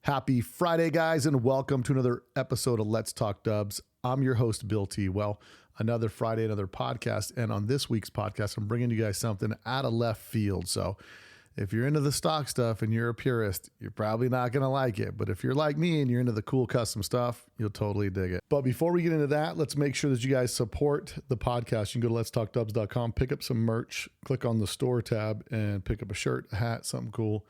Happy Friday, guys, and welcome to another episode of Let's Talk Dubs. I'm your host, Bill T. Well, another Friday, another podcast. And on this week's podcast, I'm bringing you guys something out of left field. So if you're into the stock stuff and you're a purist, you're probably not going to like it. But if you're like me and you're into the cool custom stuff, you'll totally dig it. But before we get into that, let's make sure that you guys support the podcast. You can go to letstalkdubs.com, pick up some merch, click on the store tab, and pick up a shirt, a hat, something cool.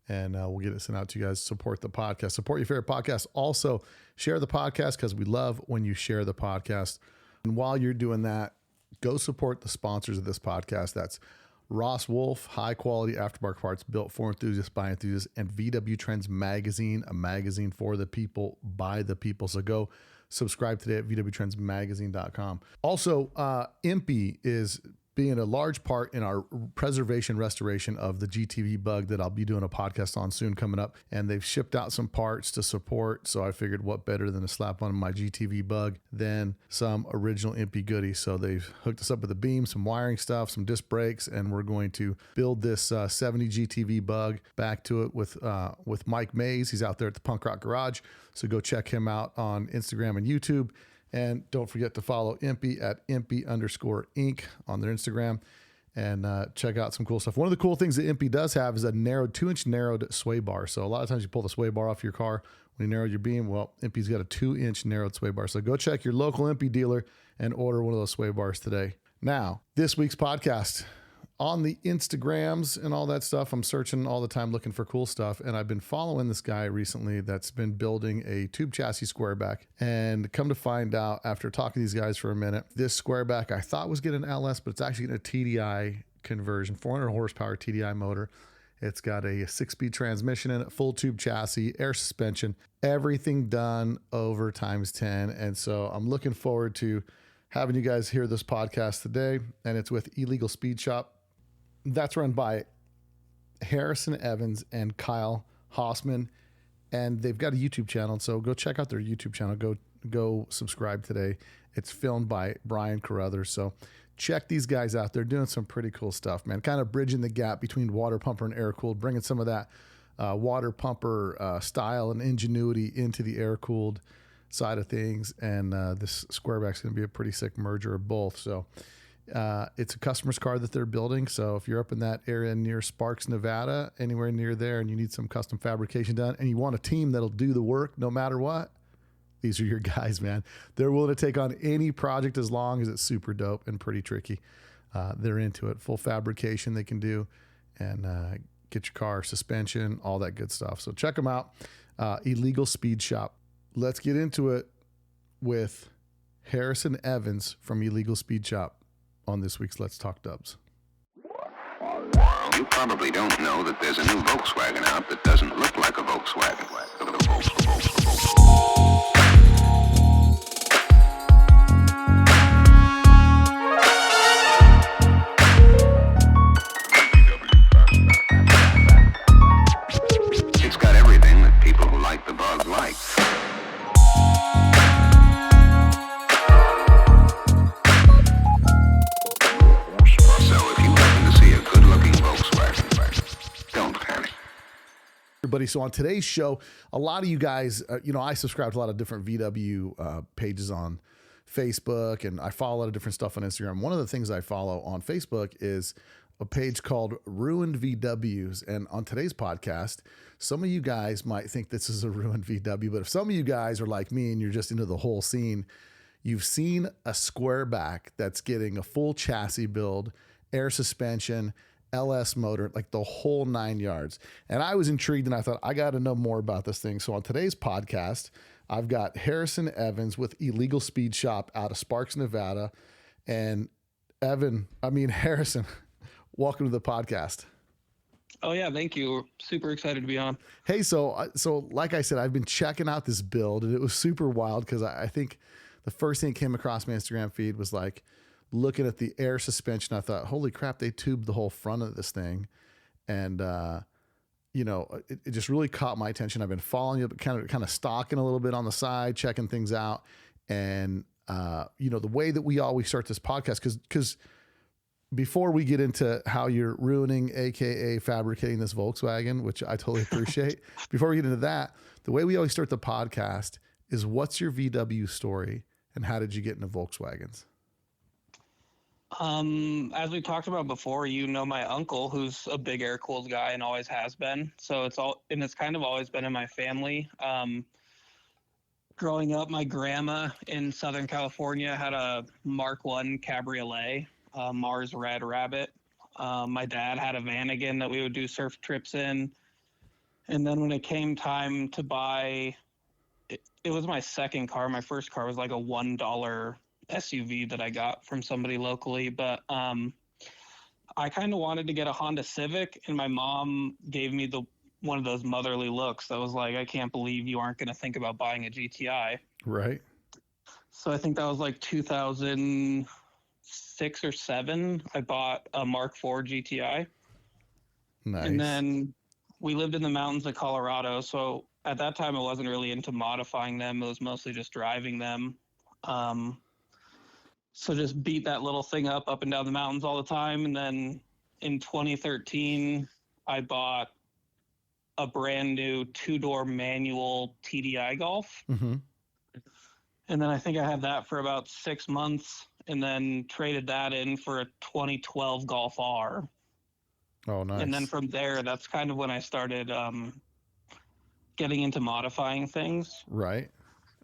And we'll get it sent out to you guys. Support the podcast. Support your favorite podcast. Also, share the podcast because we love when you share the podcast. And while you're doing that, go support the sponsors of this podcast. That's Ross Wolf, high quality aftermarket parts built for enthusiasts by enthusiasts, and VW Trends Magazine, a magazine for the people, by the people. So go subscribe today at vwtrendsmagazine.com. Also, Impy is being a large part in our preservation restoration of the GTV bug that I'll be doing a podcast on soon coming up. And they've shipped out some parts to support. So I figured what better than to slap on my GTV bug than some original Impy goodies. So they've hooked us up with a beam, some wiring stuff, some disc brakes, and we're going to build this 70 GTV bug back to it with Mike Mays. He's out there at the Punk Rock Garage. So go check him out on Instagram and YouTube. And don't forget to follow Impy at Impy_Inc. on their Instagram and check out some cool stuff. One of the cool things that Impy does have is a 2-inch narrowed sway bar. So a lot of times you pull the sway bar off your car when you narrow your beam. Well, Impy's got a 2-inch narrowed sway bar. So go check your local Impy dealer and order one of those sway bars today. Now, this week's podcast. On the Instagrams and all that stuff, I'm searching all the time looking for cool stuff. And I've been following this guy recently that's been building a tube chassis SQUAREBACK. And come to find out, after talking to these guys for a minute, this SQUAREBACK I thought was getting an LS, but it's actually getting a TDI conversion, 400 horsepower TDI motor. It's got a 6-speed transmission in it, full tube chassis, air suspension, everything done over ×10. And so I'm looking forward to having you guys hear this podcast today. And it's with Illegal Speed Shop. That's run by Harrison Evans and Kyle Hossman, and they've got a YouTube channel. So go check out their YouTube channel. Go subscribe today. It's filmed by Brian Carruthers. So check these guys out. They're doing some pretty cool stuff, man. Kind of bridging the gap between water pumper and air cooled, bringing some of that water pumper style and ingenuity into the air cooled side of things. And this SQUAREBACK's going to be a pretty sick merger of both. So it's a customer's car that they're building. So if you're up in that area near Sparks, Nevada, anywhere near there, and you need some custom fabrication done and you want a team that'll do the work no matter what, these are your guys, man. They're willing to take on any project as long as it's super dope and pretty tricky. They're into it. Full fabrication they can do and get your car suspension, all that good stuff. So check them out. Illegal Speed Shop. Let's get into it with Harrison Evans from Illegal Speed Shop on this week's Let's Talk Dubs. You probably don't know that there's a new Volkswagen out that doesn't look like a Volkswagen. It's got everything that people who like the bug like. Everybody. So on today's show, a lot of you guys, I subscribe to a lot of different VW pages on Facebook, and I follow a lot of different stuff on Instagram. One of the things I follow on Facebook is a page called Ruined VWs. And on today's podcast, some of you guys might think this is a ruined VW, but if some of you guys are like me and you're just into the whole scene, you've seen a SQUAREBACK that's getting a full chassis build, air suspension, LS motor, like the whole 9 yards. And I was intrigued and I thought, I got to know more about this thing. So on today's podcast, I've got Harrison Evans with Illegal Speed Shop out of Sparks, Nevada. And Harrison, welcome to the podcast. Oh yeah, thank you. We're super excited to be on. Hey, so like I said, I've been checking out this build and it was super wild because I think the first thing that came across my Instagram feed was like, looking at the air suspension, I thought, holy crap, they tubed the whole front of this thing. And, it just really caught my attention. I've been following it, but kind of stalking a little bit on the side, checking things out. And, the way that we always start this podcast, because before we get into how you're ruining, AKA fabricating this Volkswagen, which I totally appreciate, before we get into that, the way we always start the podcast is what's your VW story and how did you get into Volkswagens? As we talked about before, my uncle, who's a big air cooled guy and always has been. So it's kind of always been in my family. Growing up, my grandma in Southern California had a Mark I Cabriolet, Mars Red Rabbit. My dad had a Vanagon that we would do surf trips in. And then when it came time to buy, it was my second car. My first car was like a $1 SUV that I got from somebody locally. But I kind of wanted to get a Honda Civic, and my mom gave me one of those motherly looks that was like, I can't believe you aren't going to think about buying a GTI. Right. So I think that was like 2006 or 7. I bought a Mark IV GTI. Nice. And then we lived in the mountains of Colorado. So at that time, I wasn't really into modifying them. It was mostly just driving them. So just beat that little thing up and down the mountains all the time. And then in 2013, I bought a brand new 2-door manual TDI Golf. Mm-hmm. And then I think I had that for about 6 months and then traded that in for a 2012 Golf R. Oh, nice. And then from there, that's kind of when I started getting into modifying things. Right.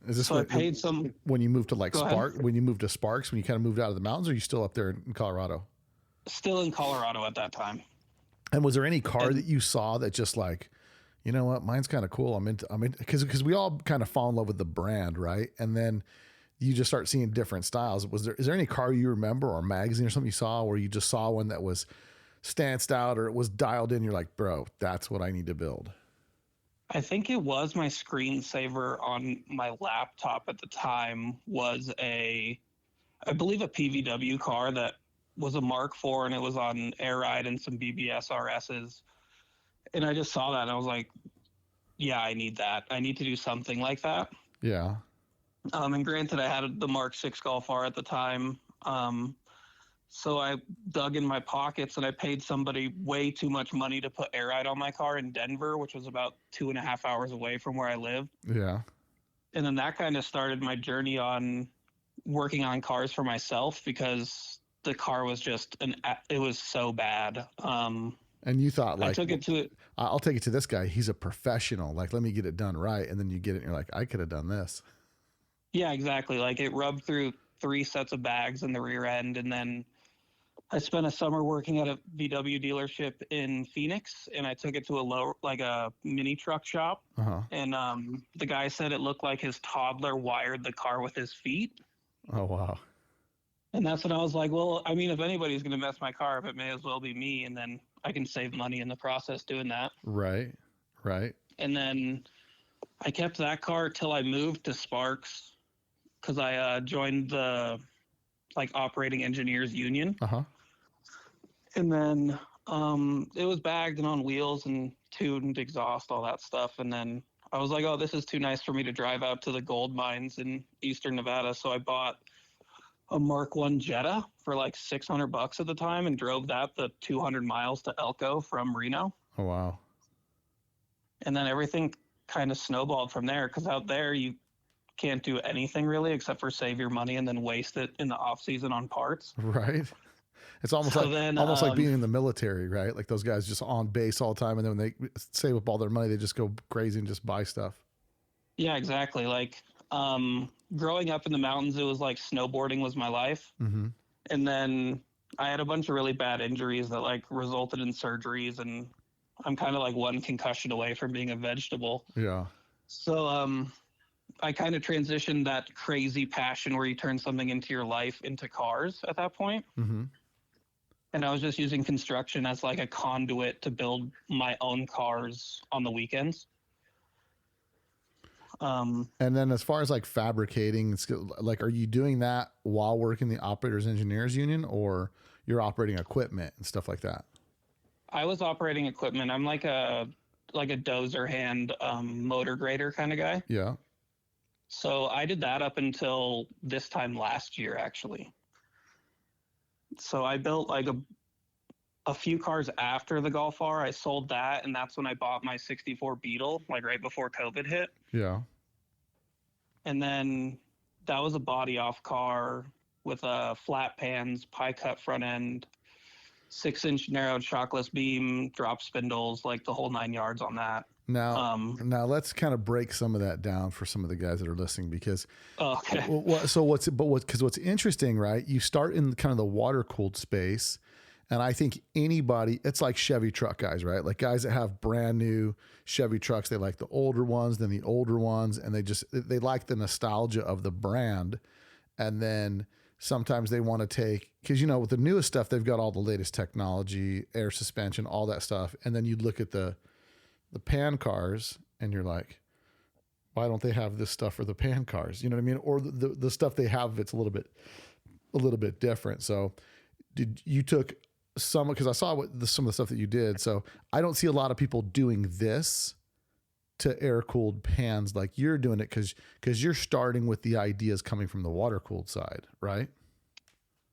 Is this so I paid some when you moved to like Go Spark, ahead. when you moved to Sparks, when you kind of moved out of the mountains, or are you still up there in Colorado? Still in Colorado at that time. And was there any car that you saw that just like, you know what, mine's kind of cool. I'm in, because we all kind of fall in love with the brand, right? And then you just start seeing different styles. Is there any car you remember or magazine or something you saw where you just saw one that was stanced out or it was dialed in? You're like, bro, that's what I need to build. I think it was my screensaver on my laptop at the time was I believe a PVW car that was a Mark IV, and it was on Air Ride and some BBS RSs. And I just saw that and I was like, yeah, I need that. I need to do something like that. Yeah. And granted, I had the Mark VI Golf R at the time. So I dug in my pockets and I paid somebody way too much money to put Air Ride on my car in Denver, which was about 2.5 hours away from where I lived. Yeah. And then that kind of started my journey on working on cars for myself, because the car was it was so bad. And you thought, like, I took it to it. I'll take it to this guy. He's a professional. Like, let me get it done right. And then you get it and you're like, I could have done this. Yeah, exactly. Like, it rubbed through 3 sets of bags in the rear end. And then I spent a summer working at a VW dealership in Phoenix, and I took it to a mini truck shop. Uh-huh. And the guy said it looked like his toddler wired the car with his feet. Oh, wow. And that's when I was like, well, I mean, if anybody's going to mess my car up, it may as well be me. And then I can save money in the process doing that. Right. Right. And then I kept that car till I moved to Sparks, because I joined the operating engineers union. Uh-huh. And then it was bagged and on wheels and tuned, exhaust, all that stuff. And then I was like, oh, this is too nice for me to drive out to the gold mines in eastern Nevada. So I bought a Mark I Jetta for like $600 at the time and drove that the 200 miles to Elko from Reno. Oh, wow. And then everything kind of snowballed from there, because out there you can't do anything really except for save your money and then waste it in the off season on parts. Right. It's almost like being in the military, right? Like those guys just on base all the time. And then when they save up all their money, they just go crazy and just buy stuff. Yeah, exactly. Like growing up in the mountains, it was like snowboarding was my life. Mm-hmm. And then I had a bunch of really bad injuries that like resulted in surgeries, and I'm kind of like one concussion away from being a vegetable. Yeah. So I kind of transitioned that crazy passion where you turn something into your life into cars at that point. Mm-hmm. And I was just using construction as like a conduit to build my own cars on the weekends. And then as far as like fabricating, like, are you doing that while working the operators engineers union, or you're operating equipment and stuff like that? I was operating equipment. I'm like a dozer hand motor grader kind of guy. Yeah. So I did that up until this time last year, actually. So I built like a few cars after the Golf R. I sold that, and that's when I bought my 64 Beetle, like right before COVID hit. Yeah. And then that was a body off car with a flat pans, pie cut front end, 6-inch narrowed shockless beam, drop spindles, like the whole 9 yards on that. Now let's kind of break some of that down for some of the guys that are listening, because Okay. what's interesting, right? You start in kind of the water cooled space, and I think anybody, it's like Chevy truck guys, right? Like guys that have brand new Chevy trucks, they like the older ones than the older ones, and they like the nostalgia of the brand, and then sometimes they want to take, because with the newest stuff they've got all the latest technology, air suspension, all that stuff, and then you look at the pan cars and you're like, why don't they have this stuff for the pan cars? You know what I mean? Or the stuff they have, it's a little bit different. So you took some, because I saw some of the stuff that you did. So I don't see a lot of people doing this to air cooled pans like you're doing it, because you're starting with the ideas coming from the water cooled side, right?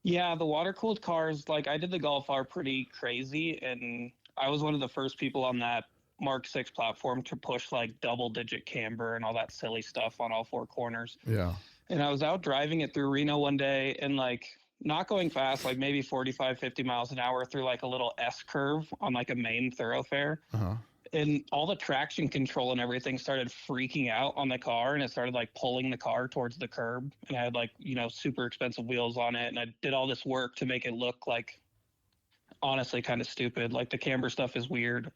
Yeah, the water cooled cars, like I did the Golf R pretty crazy, and I was one of the first people on that Mark 6 platform to push like double digit camber and all that silly stuff on all four corners. Yeah. And I was out driving it through Reno one day, and like not going fast, like maybe 45, 50 miles an hour through like a little S curve on like a main thoroughfare. Uh-huh. And all the traction control and everything started freaking out on the car, and it started like pulling the car towards the curb. And I had like, super expensive wheels on it. And I did all this work to make it look like, honestly, kind of stupid. Like the camber stuff is weird.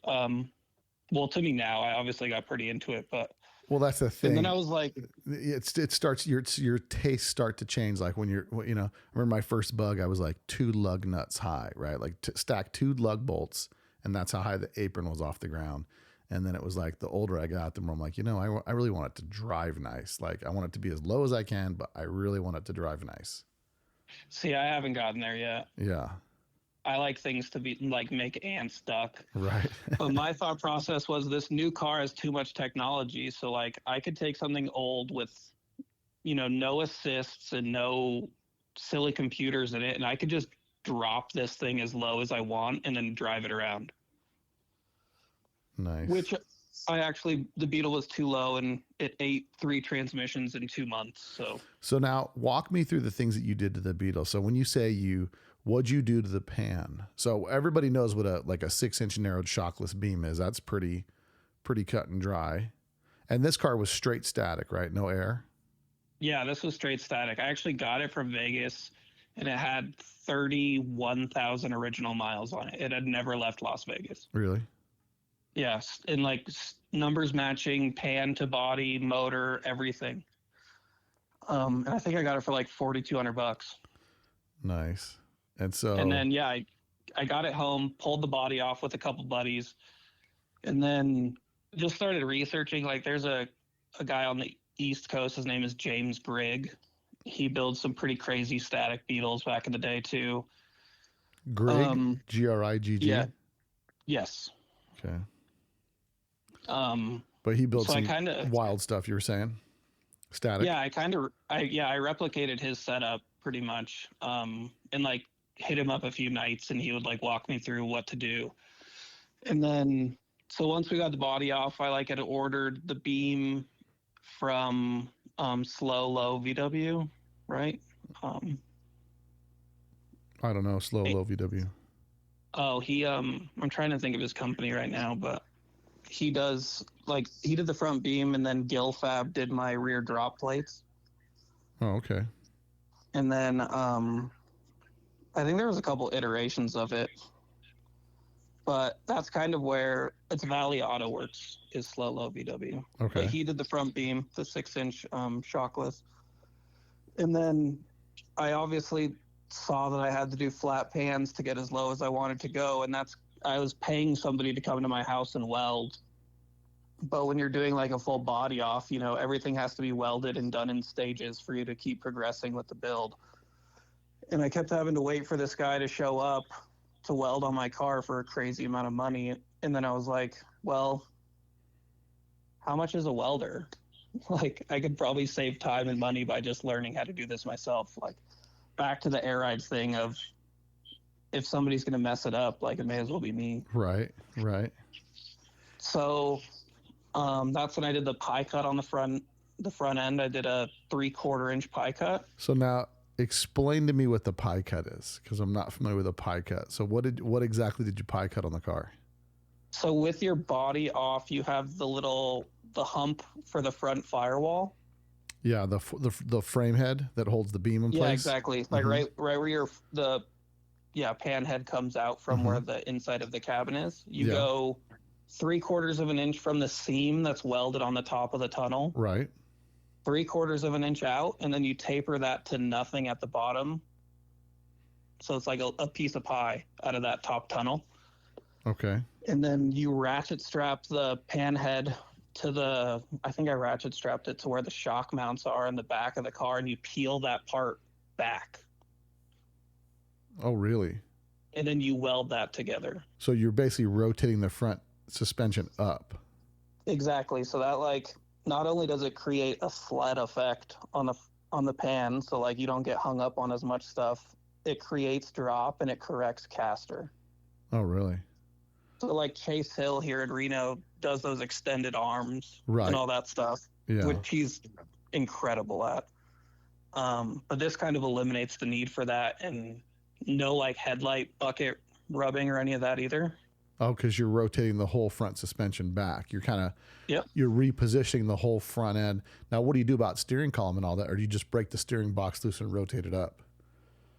Well, to me now, I obviously got pretty into it, but well, that's the thing. And then I was like, it starts, your tastes start to change. Like when I remember my first bug, I was like 2 lug nuts high, right? Like stack 2 lug bolts, and that's how high the apron was off the ground. And then it was like the older I got, the more I'm like, I really want it to drive nice. Like I want it to be as low as I can, but I really want it to drive nice. See, I haven't gotten there yet. Yeah. I like things to be like make ants duck. Right. But my thought process was this new car has too much technology. So like I could take something old with, no assists and no silly computers in it, and I could just drop this thing as low as I want and then drive it around. Nice. Which the Beetle was too low, and it ate 3 transmissions in 2 months. So now walk me through the things that you did to the Beetle. So when you say what'd you do to the pan? So everybody knows what a 6-inch narrowed shockless beam is. That's pretty cut and dry. And this car was straight static, right? No air? Yeah, this was straight static. I actually got it from Vegas, and it had 31,000 original miles on it. It had never left Las Vegas. Really? Yes, and like numbers matching, pan to body, motor, everything. And I think I got it for like $4,200. Nice. And then I got it home, pulled the body off with a couple buddies, and then just started researching. Like there's a guy on the East Coast, his name is James Grigg. He builds some pretty crazy static Beetles back in the day too. Grigg? Grigg? Yeah. Yes. Okay. But he built some wild stuff, you were saying? Static? Yeah, I replicated his setup pretty much. And like hit him up a few nights, and he would like walk me through what to do. And then, so once we got the body off, I had ordered the beam from Slow Low VW, right? I don't know, Slow Low VW. Oh, I'm trying to think of his company right now, but he does he did the front beam, and then Gilfab did my rear drop plates. Oh, okay. And then I think there was a couple iterations of it, but that's kind of where it's Valley Auto Works is Slow Low VW. Okay. But he did the front beam, the 6-inch shockless. And then I obviously saw that I had to do flat pans to get as low as I wanted to go, and I was paying somebody to come to my house and weld. But when you're doing like a full body off, everything has to be welded and done in stages for you to keep progressing with the build. And I kept having to wait for this guy to show up to weld on my car for a crazy amount of money. And then I was like, well, how much is a welder? I could probably save time and money by just learning how to do this myself. Back to the air rides thing of if somebody's going to mess it up, like it may as well be me. Right. So that's when I did the pie cut on the front end. I did a 3/4 inch pie cut. So now explain to me what the pie cut is, because I'm not familiar with a pie cut. So what exactly did you pie cut on the car? So with your body off, you have the hump for the front firewall. Yeah, the frame head that holds the beam in place. Yeah, exactly. Like right where pan head comes out from where the inside of the cabin is. You go 3/4 of an inch from the seam that's welded on the top of the tunnel. Right. 3/4 of an inch out, and then you taper that to nothing at the bottom. So it's like a piece of pie out of that top tunnel. Okay. And then you ratchet strap the pan head I think I ratchet strapped it to where the shock mounts are in the back of the car, and you peel that part back. Oh, really? And then you weld that together. So you're basically rotating the front suspension up. Exactly. So that, like, not only does it create a sled effect on the pan, so like you don't get hung up on as much stuff, it creates drop and it corrects caster. Oh, really? So like Chase Hill here in Reno does those extended arms Right. and all that stuff, Yeah. which he's incredible at. But this kind of eliminates the need for that, and no like headlight bucket rubbing or any of that either. Oh, because you're rotating the whole front suspension back. You're kind of you're repositioning the whole front end. Now, what do you do about steering column and all that? Or do you just break the steering box loose and rotate it up?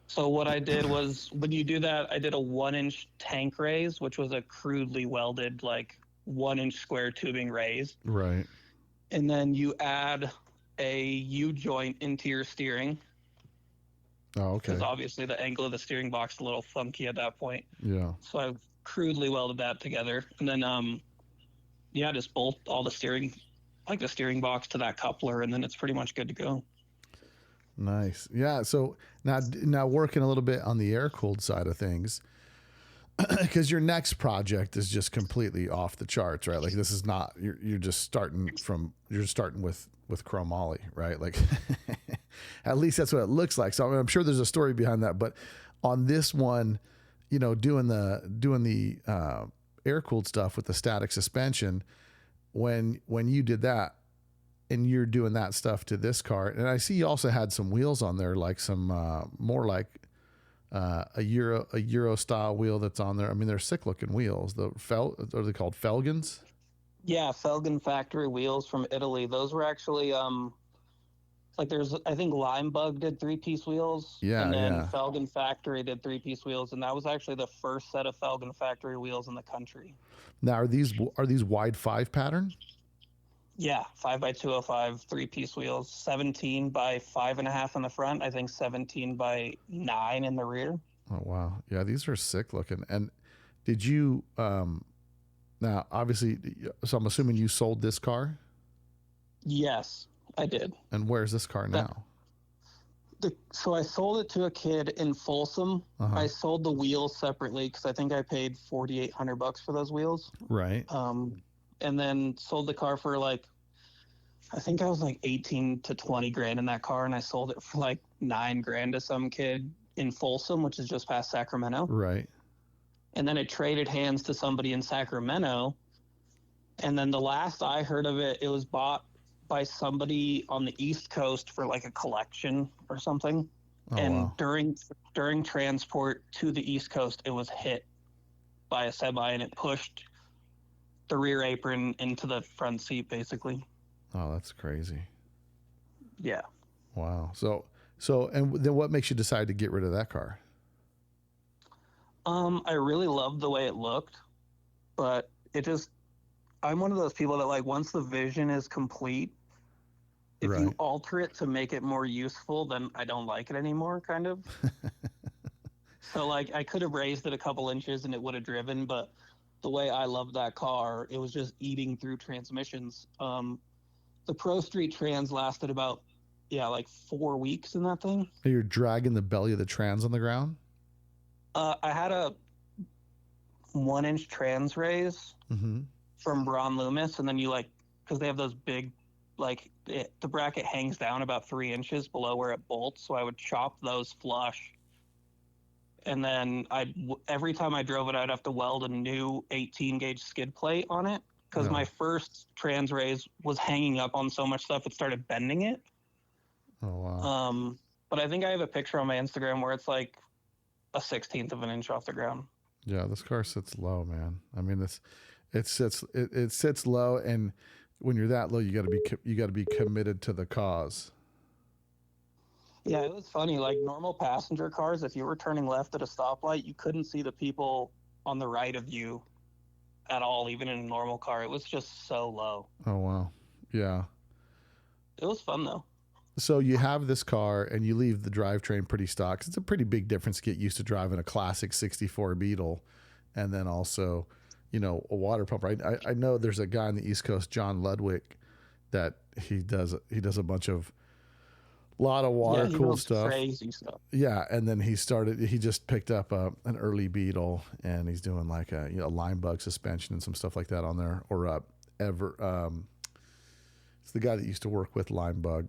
So what I did was, when you do that, I did a 1-inch tank raise, which was a crudely welded, like 1-inch square tubing raise. Right. And then you add a U-joint into your steering. Oh, okay. Because obviously the angle of the steering box is a little funky at that point. Yeah. So I crudely welded that together. And then, just bolt all the steering box to that coupler, and then it's pretty much good to go. Nice. Yeah. So now working a little bit on the air-cooled side of things, because your next project is just completely off the charts, right? Like this is not, you're just starting with chromoly, right? Like at least that's what it looks like. So I'm sure there's a story behind that, but on this one, you know, doing the air-cooled stuff with the static suspension, when you did that, and you're doing that stuff to this car, and I see you also had some wheels on there, like some more like a Euro style wheel that's on there. I mean, they're sick looking wheels. Are they called Felgens? Yeah, Felgen factory wheels from Italy. Those were actually like I think Limebug did 3-piece wheels. Yeah, and then yeah. Felgen factory did 3-piece wheels, and that was actually the first set of Felgen factory wheels in the country. Now, are these wide 5 pattern? Yeah, 5x205 3-piece wheels, 17 by 5.5 in the front. I think 17 by 9 in the rear. Oh wow, yeah, these are sick looking. And did you now obviously? So I'm assuming you sold this car. Yes, I did. And where's this car now? So I sold it to a kid in Folsom. Uh-huh. I sold the wheels separately because I think I paid $4,800 for those wheels. Right. And then sold the car for like, I think I was like 18 to 20 grand in that car, and I sold it for like $9,000 to some kid in Folsom, which is just past Sacramento. Right. And then it traded hands to somebody in Sacramento. And then the last I heard of it, it was bought by somebody on the East Coast for like a collection or something. Oh, and wow. during transport to the East Coast, it was hit by a semi, and it pushed the rear apron into the front seat, basically. Oh, that's crazy. Yeah. Wow. So and then what makes you decide to get rid of that car? I really loved the way it looked, but I'm one of those people that, like, once the vision is complete, if Right. you alter it to make it more useful, then I don't like it anymore, kind of. So, like, I could have raised it a couple inches and it would have driven, but the way I loved that car, it was just eating through transmissions. The Pro Street Trans lasted about, like 4 weeks in that thing. You're dragging the belly of the trans on the ground? I had a 1-inch trans raise from Braun Loomis, and then because they have those big, the bracket hangs down about 3 inches below where it bolts, so I would chop those flush and then every time I drove it, I'd have to weld a new 18 gauge skid plate on it because No. my first trans raise was hanging up on so much stuff it started bending it. Oh wow. But I think I have a picture on my Instagram where it's like a 16th of an inch off the ground. Yeah, this car sits low, man. I mean, it sits low, and when you're that low, you got to be committed to the cause. Yeah, it was funny. Like normal passenger cars, if you were turning left at a stoplight, you couldn't see the people on the right of you at all, even in a normal car. It was just so low. Oh wow. Yeah. It was fun though. So you have this car and you leave the drivetrain pretty stock. 'Cause it's a pretty big difference to get used to driving a classic 64 Beetle and then also, a water pump, right? I know there's a guy on the East Coast, John Ludwig, that he does a bunch of lot of water cooled stuff. Crazy stuff. Yeah, and then he just picked up an early Beetle and he's doing like a line bug suspension and some stuff like that on there. Or it's the guy that used to work with Line Bug.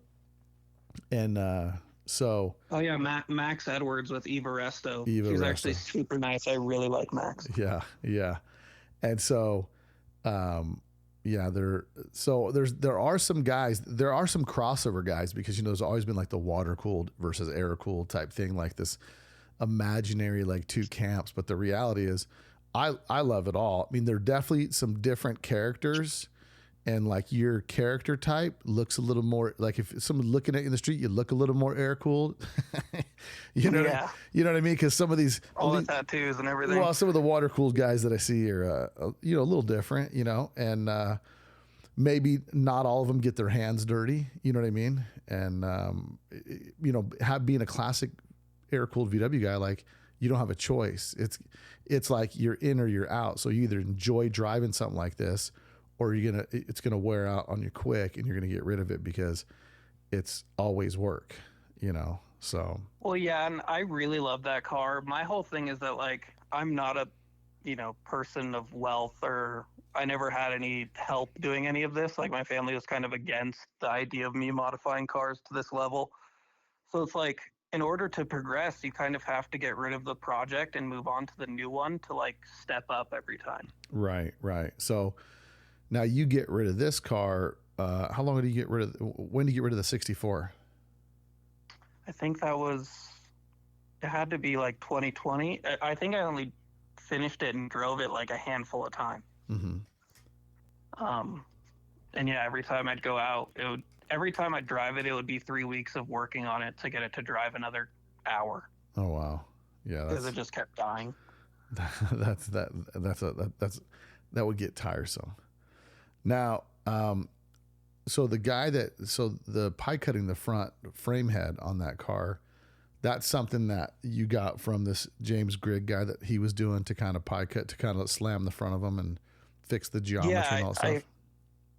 And so Oh yeah, Max Edwards with Eva Resto. She's actually super nice. I really like Max. Yeah. And so there are some crossover guys because there's always been like the water cooled versus air cooled type thing, like this imaginary like two camps. But the reality is I love it all. I mean, there are definitely some different characters. And like your character type looks a little more like if someone's looking at you in the street, you look a little more air cooled. You know what I mean? Because some of these all the tattoos and everything. Well, some of the water cooled guys that I see are a little different, and maybe not all of them get their hands dirty. You know what I mean? And being a classic air cooled VW guy, like you don't have a choice. It's like you're in or you're out. So you either enjoy driving something like this, or it's gonna wear out on you quick, and you're gonna get rid of it because it's always work, So. Well, yeah, and I really love that car. My whole thing is that like I'm not a, person of wealth, or I never had any help doing any of this. Like my family was kind of against the idea of me modifying cars to this level. So it's like in order to progress, you kind of have to get rid of the project and move on to the new one to like step up every time. Right. So. Now you get rid of this car. How long did you get rid of? When did you get rid of the 64? I think it had to be like 2020. I think I only finished it and drove it like a handful of times. Mm-hmm. And yeah, every time I'd go out, every time I'd drive it, it would be 3 weeks of working on it to get it to drive another hour. Oh wow, yeah, because it just kept dying. That would get tiresome. Now, so the pie cutting the front frame head on that car, that's something that you got from this James Grigg guy that he was doing to kind of pie cut, to kind of slam the front of them and fix the geometry and all that stuff.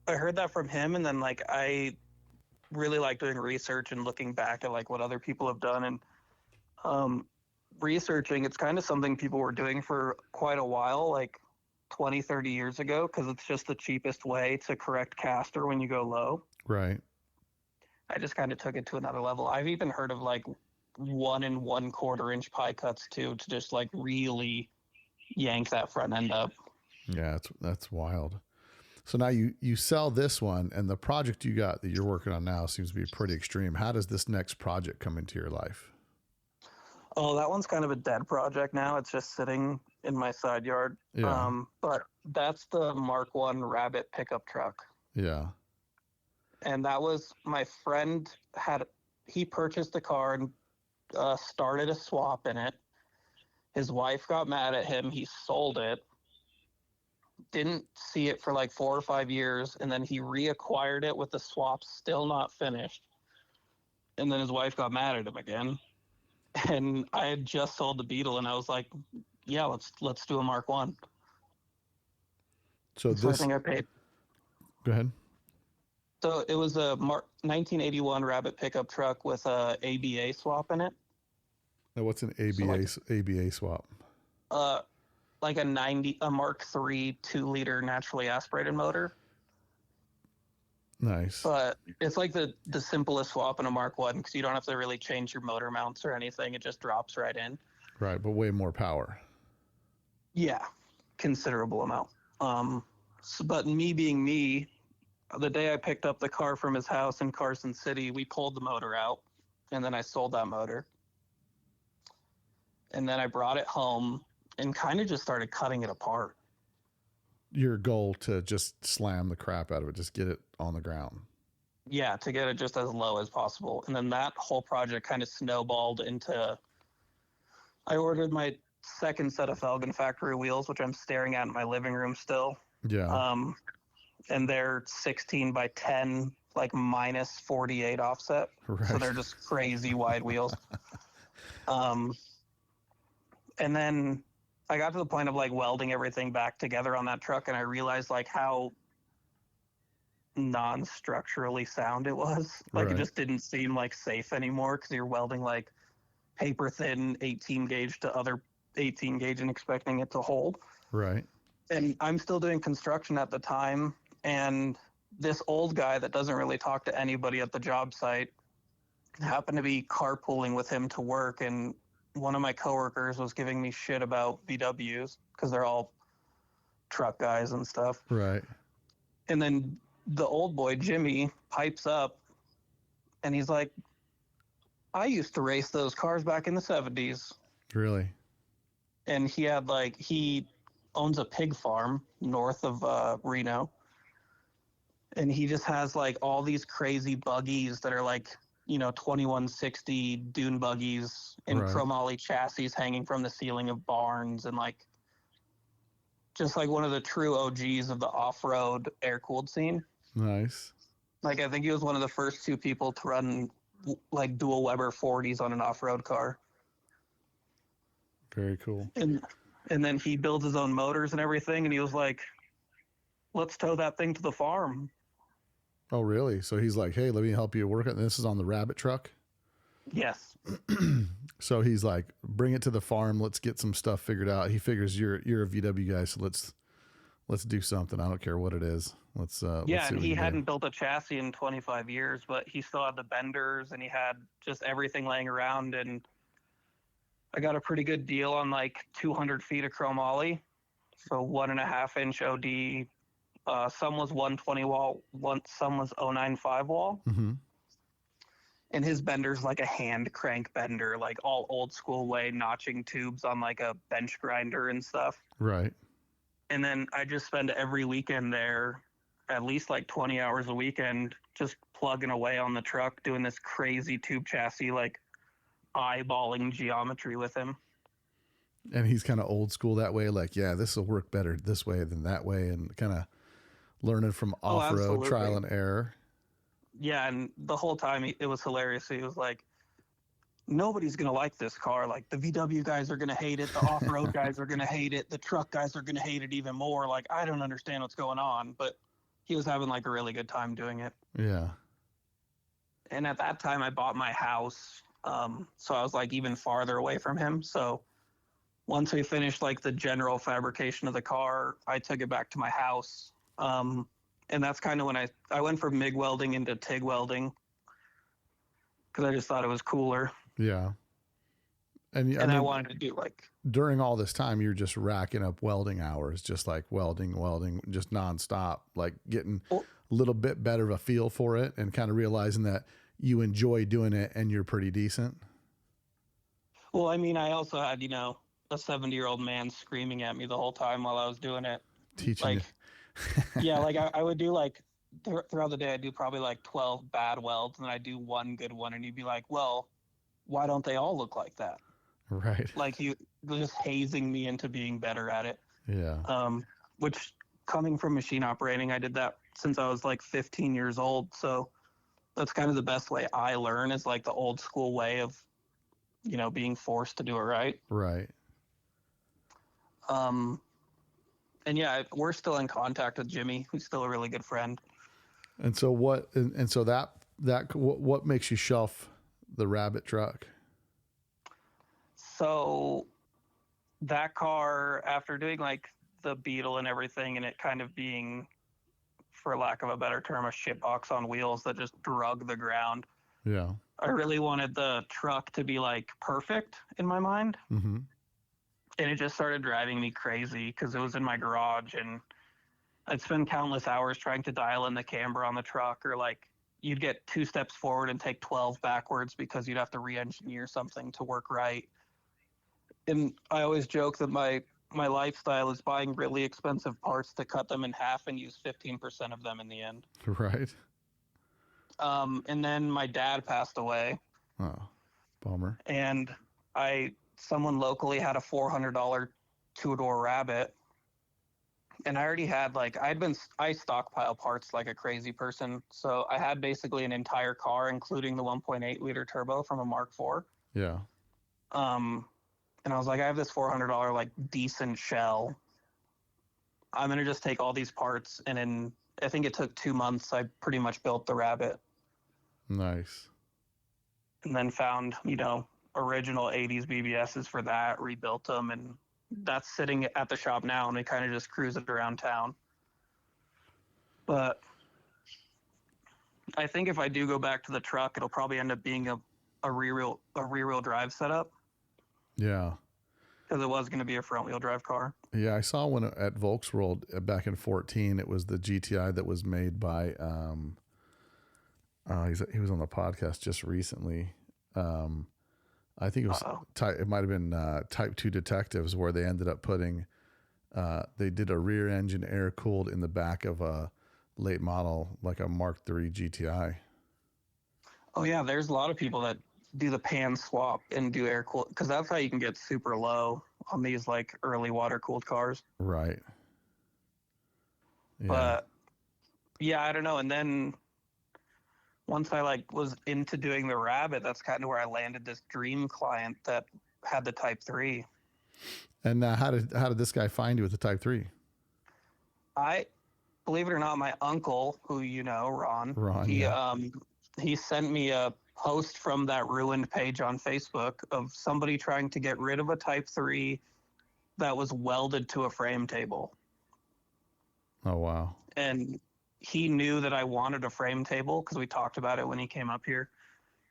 I heard that from him, and then like I really like doing research and looking back at like what other people have done, and researching. It's kind of something people were doing for quite a while, like 20, 30 years ago, because it's just the cheapest way to correct caster when you go low. Right. I just kind of took it to another level. I've even heard of like 1 1/4 inch pie cuts too, to just like really yank that front end up. Yeah, that's wild. So now you sell this one, and the project you got that you're working on now seems to be pretty extreme. How does this next project come into your life? Oh, that one's kind of a dead project now. It's just sitting in my side yard. Yeah. But that's the Mark I Rabbit pickup truck. Yeah. And that was my friend he purchased the car and started a swap in it. His wife got mad at him. He sold it. Didn't see it for like 4 or 5 years. And then he reacquired it with the swap still not finished. And then his wife got mad at him again. And I had just sold the Beetle, and I was like, yeah, let's do a Mark I. So I think I paid. Go ahead. So it was a 1981 Rabbit pickup truck with a ABA swap in it. Now, what's an ABA swap? Like a Mark III 2-liter naturally aspirated motor. Nice. But it's like the simplest swap in a Mark I, because you don't have to really change your motor mounts or anything. It just drops right in. Right, but way more power. Yeah, considerable amount. But me being me, the day I picked up the car from his house in Carson City, we pulled the motor out, and then I sold that motor. And then I brought it home and kind of just started cutting it apart. Your goal to just slam the crap out of it, just get it on the ground. Yeah, to get it just as low as possible. And then that whole project kind of snowballed into, I ordered my second set of Felgen factory wheels, which I'm staring at in my living room still. Yeah. And they're 16 by 10, like minus 48 offset. Right. So they're just crazy wide wheels. And then I got to the point of like welding everything back together on that truck, and I realized like how non-structurally sound it was. Like Right. it just didn't seem like safe anymore because you're welding like paper thin 18 gauge to other 18 gauge and expecting it to hold. Right. And I'm still doing construction at the time, and this old guy that doesn't really talk to anybody at the job site happened to be carpooling with him to work, and one of my coworkers was giving me shit about VWs because they're all truck guys and stuff. Right. And then the old boy, Jimmy, pipes up and he's like, I used to race those cars back in the 70s. Really? And he owns a pig farm north of Reno. And he just has like all these crazy buggies that are like, 2160 dune buggies and Right. chromoly chassis hanging from the ceiling of barns, and like just like one of the true OGs of the off-road air-cooled scene. Nice. Like I think he was one of the first two people to run like dual Weber 40s on an off-road car. Very cool. And then he builds his own motors and everything, and he was like, let's tow that thing to the farm. Oh, really? So he's like, hey, let me help you work it. This is on the rabbit truck. Yes. So he's like, bring it to the farm. Let's get some stuff figured out. He figures you're a VW guy, so let's do something. I don't care what it is. Let's see And what he we can hadn't do. built a chassis in 25 years, but he still had the benders and he had just everything laying around. And I got a pretty good deal on like 200 feet of chromoly. So 1.5 inch OD. Some was 120 wall, some was 095 wall. Mm-hmm. And his bender's like a hand crank bender, like all old school way, notching tubes on like a bench grinder and stuff. Right. And then I just spend every weekend there, at least like 20 hours a weekend, just plugging away on the truck, doing this crazy tube chassis, like eyeballing geometry with him. And he's kind of old school that way. Like, yeah, this will work better this way than that way. And kind of learning from off-road absolutely. trial and error. Yeah, and the whole time it was hilarious. He was like, nobody's going to like this car. Like, the VW guys are going to hate it. The off-road guys are going to hate it. The truck guys are going to hate it even more. Like, I don't understand what's going on. But he was having, like, a really good time doing it. Yeah. And at that time, I bought my house. So I was, like, even farther away from him. So once we finished, like, the general fabrication of the car, I took it back to my house. And that's kind of when I went from MIG welding into TIG welding because I just thought it was cooler. Yeah. And I wanted to do like, during all this time, you're just racking up welding hours, just like welding, just nonstop, like getting a little bit better of a feel for it and kind of realizing that you enjoy doing it and you're pretty decent. Well, I mean, I also had, a 70-year-old man screaming at me the whole time while I was doing it. Teaching Like, you. yeah, like I would do like throughout the day, I'd do probably like 12 bad welds and then I'd do one good one. And you'd be like, well, why don't they all look like that? Right. Like he was just hazing me into being better at it. Yeah. Which coming from machine operating, I did that since I was like 15 years old. So that's kind of the best way I learn is like the old school way of, being forced to do it right. Right. And yeah, we're still in contact with Jimmy, who's still a really good friend. And so what makes you shelf the rabbit truck? So that car, after doing like the Beetle and everything, and it kind of being, for lack of a better term, a shitbox on wheels that just drug the ground, Yeah. I really wanted the truck to be like perfect in my mind. Mm-hmm. And it just started driving me crazy because it was in my garage and I'd spend countless hours trying to dial in the camber on the truck, or like you'd get 2 steps forward and take 12 backwards because you'd have to re-engineer something to work right. And I always joke that my lifestyle is buying really expensive parts to cut them in half and use 15% of them in the end. Right. And then my dad passed away, Oh, bummer. and someone locally had a $400 two-door Rabbit, and I already had I stockpile parts like a crazy person, so I had basically an entire car, including the 1.8 liter turbo from a Mark IV. Yeah. And I was like, I have this $400 like decent shell. I'm gonna just take all these parts, and in I think it took 2 months, I pretty much built the Rabbit, Nice. and then found original 80s BBSs for that, rebuilt them, and that's sitting at the shop now, and we kind of just cruise it around town. But I think if I do go back to the truck, it'll probably end up being a rear-wheel drive setup, Yeah. because it was going to be a front-wheel drive car. Yeah. I saw one at Volksworld back in 2014. It was the GTI that was made by, he was on the podcast just recently. I think it was it might have been Type 2 Detectives, where they ended up putting they did a rear engine air cooled in the back of a late model, like a Mark III GTI. Oh yeah, there's a lot of people that do the pan swap and do air cool, because that's how you can get super low on these like early water cooled cars. Right. Yeah. But yeah, I don't know. And then once I was into doing the Rabbit, that's kind of where I landed this dream client that had the Type 3. And how did this guy find you with the Type 3? I, believe it or not, my uncle, who Ron, he sent me a post from that ruined page on Facebook of somebody trying to get rid of a Type 3 that was welded to a frame table. Oh, wow. And he knew that I wanted a frame table because we talked about it when he came up here.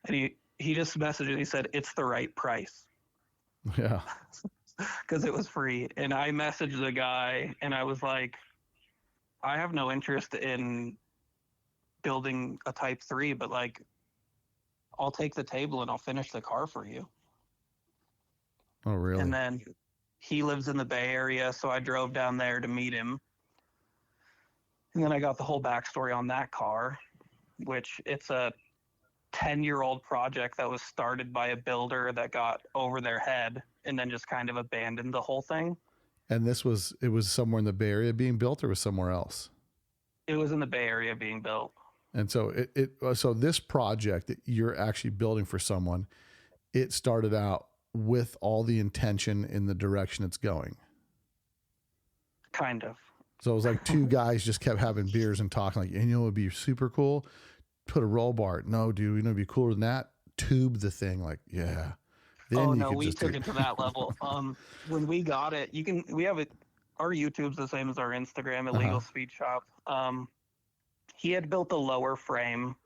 And he just messaged me. He said, it's the right price. Yeah. Because it was free. And I messaged the guy and I was like, I have no interest in building a Type 3, but I'll take the table and I'll finish the car for you. Oh, really? And then he lives in the Bay Area, so I drove down there to meet him. And then I got the whole backstory on that car, which it's a 10-year-old project that was started by a builder that got over their head and then just kind of abandoned the whole thing. And it was somewhere in the Bay Area being built, or was somewhere else? It was in the Bay Area being built. And so so this project that you're actually building for someone, it started out with all the intention in the direction it's going. Kind of. So it was like two guys just kept having beers and talking, like, it would be super cool. Put a roll bar. No, dude, it'd be cooler than that. Tube the thing. Like, yeah. Then we took it to that level. When we got it, we have it. Our YouTube's the same as our Instagram, Illegal Speed Shop. He had built a lower frame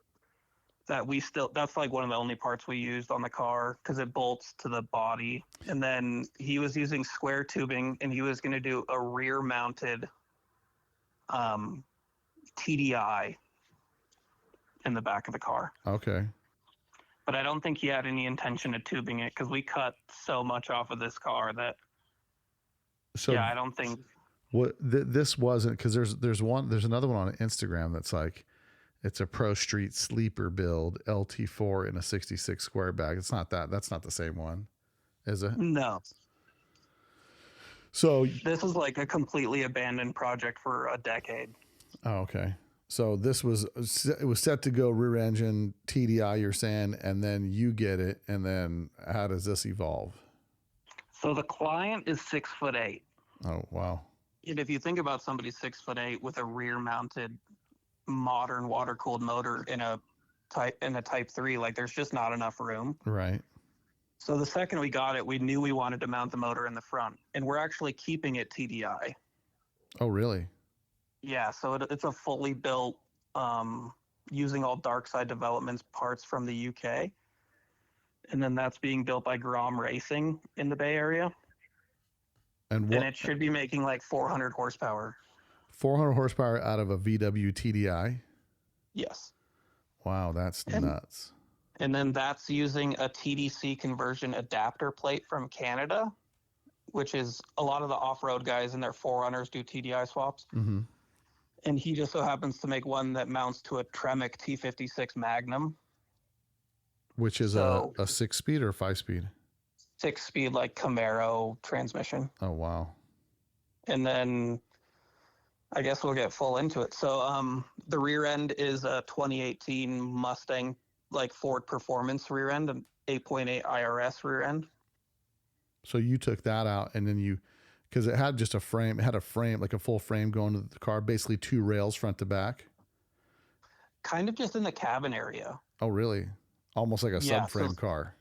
that's like one of the only parts we used on the car because it bolts to the body. And then he was using square tubing, and he was going to do a rear mounted TDI in the back of the car. Okay. But I don't think he had any intention of tubing it because we cut so much off of this car that. So yeah, I don't think. This wasn't, because there's another one on Instagram that's like, it's a Pro Street sleeper build LT4 in a 66 square bag. It's not that. That's not the same one, is it? No. So this is like a completely abandoned project for a decade. Oh, okay. So it was set to go rear engine TDI, you're saying, and then you get it. And then how does this evolve? So the client is 6'8". Oh, wow. And if you think about somebody 6'8" with a rear mounted modern water cooled motor in a Type 3, there's just not enough room. Right. So the second we got it, we knew we wanted to mount the motor in the front, and we're actually keeping it TDI. Oh, really? Yeah. So it's a fully built using all Dark Side Development's parts from the UK. And then that's being built by Grom Racing in the Bay Area. And it should be making like 400 horsepower. 400 horsepower out of a VW TDI? Yes. Wow, that's nuts. And then that's using a TDC conversion adapter plate from Canada, which is a lot of the off-road guys in their 4Runners do TDI swaps. Mm-hmm. And he just so happens to make one that mounts to a Tremec T56 Magnum. Which is a 6-speed or 5-speed? 6-speed, like Camaro transmission. Oh, wow. And then I guess we'll get full into it. So the rear end is a 2018 Mustang, like Ford Performance rear end, an 8.8 IRS rear end. So you took that out and then because it had just a frame, it had a frame, like a full frame going to the car, basically 2 rails front to back. Kind of just in the cabin area. Oh, really? Almost like a subframe car.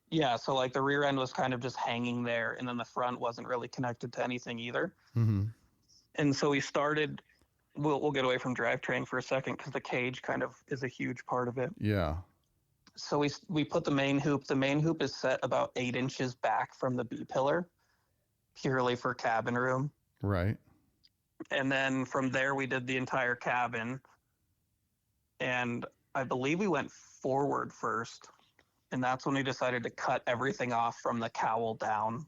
Yeah, so like the rear end was kind of just hanging there, and then the front wasn't really connected to anything either. Mm-hmm. And so we started, we'll get away from drivetrain for a second because the cage kind of is a huge part of it. Yeah. So we put the main hoop. The main hoop is set about 8 inches back from the B-pillar, purely for cabin room. Right. And then from there, we did the entire cabin. And I believe we went forward first. And that's when we decided to cut everything off from the cowl down.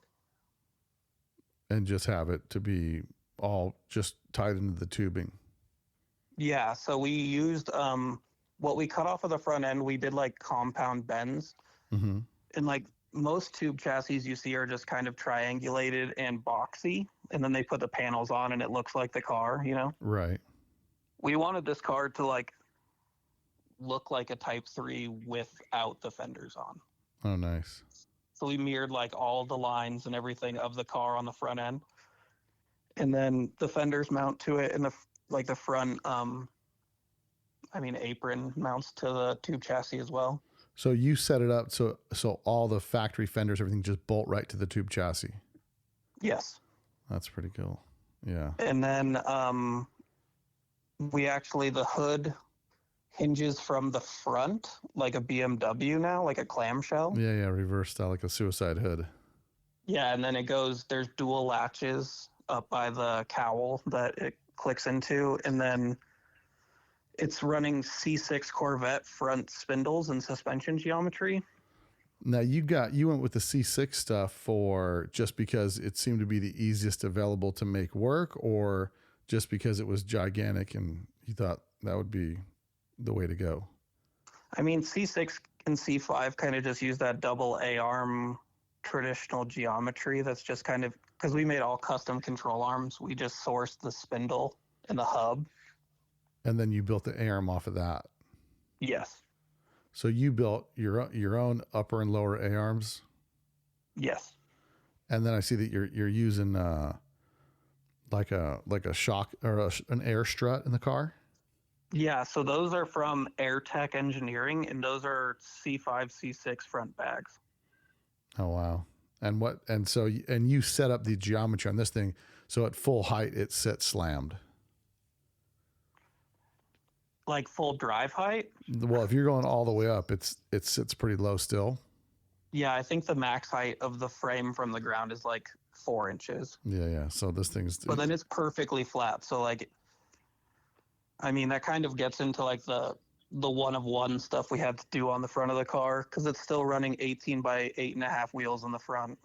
And just have it to be all just tied into the tubing. Yeah, so we used what we cut off of the front end. We did like compound bends. Mm-hmm. And like most tube chassis you see are just kind of triangulated and boxy. And then they put the panels on and it looks like the car, you know? Right. We wanted this car to like look like a Type 3 without the fenders on. Oh, nice. So we mirrored like all the lines and everything of the car on the front end. And then the fenders mount to it, and the front apron mounts to the tube chassis as well. So you set it up so all the factory fenders, everything just bolt right to the tube chassis. Yes. That's pretty cool. Yeah. And then the hood hinges from the front like a BMW now, like a clamshell. Yeah, reverse style, like a suicide hood. Yeah, and then there's dual latches up by the cowl that it clicks into, and then it's running C6 Corvette front spindles and suspension geometry. Now you went with the C6 stuff for just because it seemed to be the easiest available to make work, or just because it was gigantic and you thought that would be the way to go? I mean, C6 and C5 kind of just use that double A-arm traditional geometry. That's just kind of, because we made all custom control arms. We just sourced the spindle and the hub. And then you built the A-arm off of that. Yes. So you built your own upper and lower A-arms? Yes. And then I see that you're using like a shock or an air strut in the car? Yeah, so those are from AirTech Engineering, and those are C5, C6 front bags. Oh, wow. And you set up the geometry on this thing, so at full height, it sits slammed. Like full drive height? Well, if you're going all the way up, it sits pretty low still. Yeah, I think the max height of the frame from the ground is like 4 inches. Yeah. So this thing's... But then it's perfectly flat, so like... I mean, that kind of gets into like the one-of-one stuff we had to do on the front of the car, because it's still running 18 by 8.5 wheels in the front.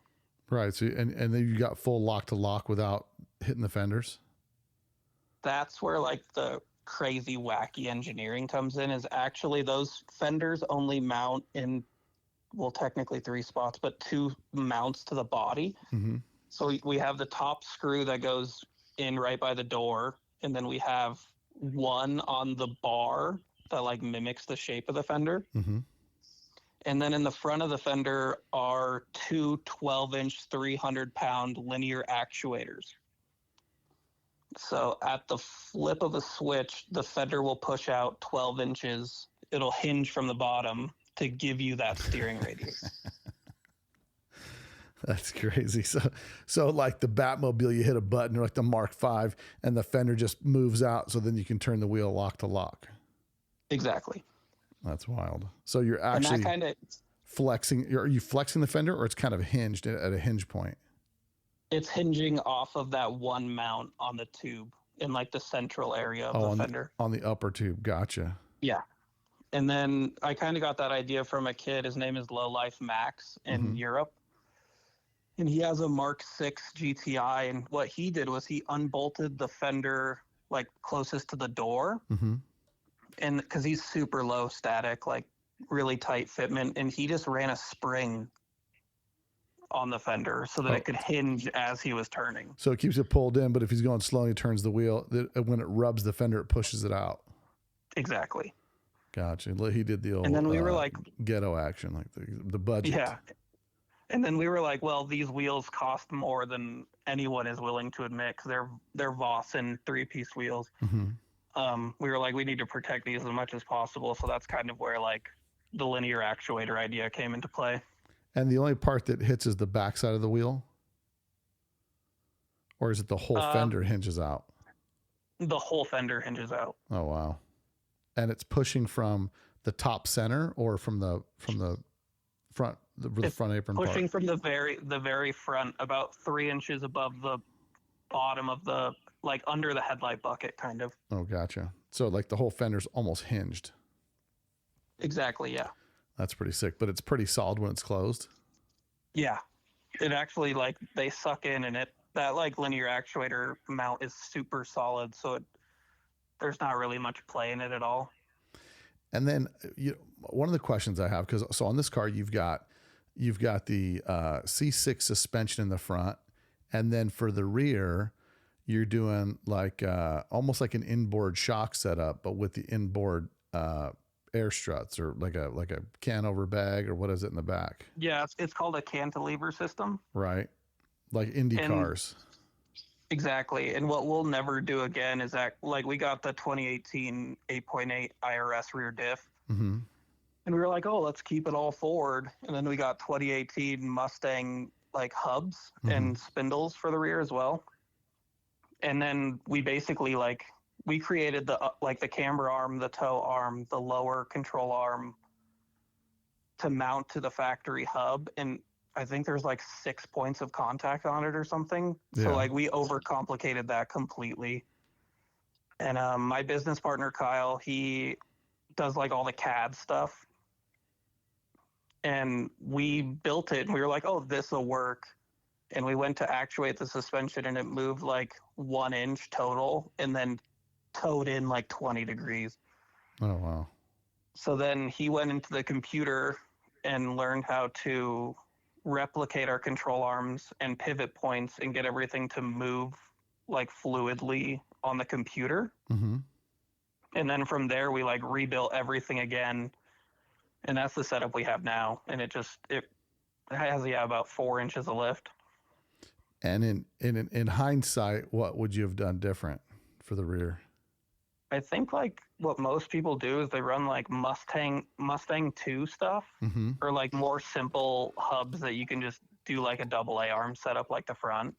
Right. So and then you got full lock to lock without hitting the fenders. That's where like the crazy wacky engineering comes in. Is actually those fenders only mount in, well, technically 3 spots, but 2 mounts to the body. Mm-hmm. So we have the top screw that goes in right by the door, and then we have one on the bar that like mimics the shape of the fender. Mm-hmm. And then in the front of the fender are 2 12-inch 300-pound linear actuators. So at the flip of a switch, the fender will push out 12 inches. It'll hinge from the bottom to give you that steering radius. That's crazy. So like the Batmobile, you hit a button, or like the Mark V, and the fender just moves out, so then you can turn the wheel lock to lock. Exactly. That's wild. So you're And that actually kind of, flexing. Are you flexing the fender, or it's kind of hinged at a hinge point? it's hinging off of that one mount on the tube in like the central area of Oh, the fender. on the upper tube. Gotcha. Yeah. And then I kind of got that idea from a kid. His name is Low Life Max in Europe. And he has a Mark 6 GTI. And what he did was he unbolted the fender like closest to the door. And because he's super low static, like really tight fitment. And he just ran a spring on the fender so that it could hinge as he was turning. So it keeps it pulled in, but if he's going slow, he turns the wheel. When it rubs the fender, it pushes it out. Exactly. Gotcha. He did the old And then we were like, ghetto action, like the budget. yeah. And then we were like, well, these wheels cost more than anyone is willing to admit because they're Voss and 3-piece wheels. We were like, we need to protect these as much as possible. So that's kind of where like the linear actuator idea came into play. And the only part that hits is the backside of the wheel? Or is it the whole fender hinges out? The whole fender hinges out. Oh, wow. And it's pushing from the top center or from the front, the front apron pushing part? From the very front, about 3 inches above the bottom of the, like under the headlight bucket, kind of. Oh, gotcha. So like the whole fender's almost hinged. Exactly, yeah. That's pretty sick, but it's pretty solid when it's closed. Yeah. It actually, like, they suck in, and that like linear actuator mount is super solid, so there's not really much play in it at all. And then one of the questions I have, so on this car you've got the C6 suspension in the front, and then for the rear you're doing like almost like an inboard shock setup, but with the inboard air struts, or like a canover bag, or what is it in the back? Yeah, it's called a cantilever system. Right, like Indy cars. Exactly. And what we'll never do again is that, like, we got the 2018 8.8 IRS rear diff. And we were like, oh, let's keep it all forward. And then we got 2018 Mustang, like, hubs and spindles for the rear as well. And then we basically, like, we created the camber arm, the tow arm, the lower control arm to mount to the factory hub. And I think there's like 6 points of contact on it or something. Yeah. So like we overcomplicated that completely. And my business partner, Kyle, he does like all the CAD stuff. And we built it and we were like, oh, this will work. And we went to actuate the suspension and it moved like 1 inch total and then towed in like 20 degrees. Oh, wow. So then he went into the computer and learned how to replicate our control arms and pivot points and get everything to move like fluidly on the computer. And then from there we like rebuilt everything again, and that's the setup we have now. And it has about 4 inches of lift. And in hindsight, what would you have done different for the rear? I think like what most people do is they run like Mustang 2 stuff, or like more simple hubs that you can just do like a AA arm setup like the front.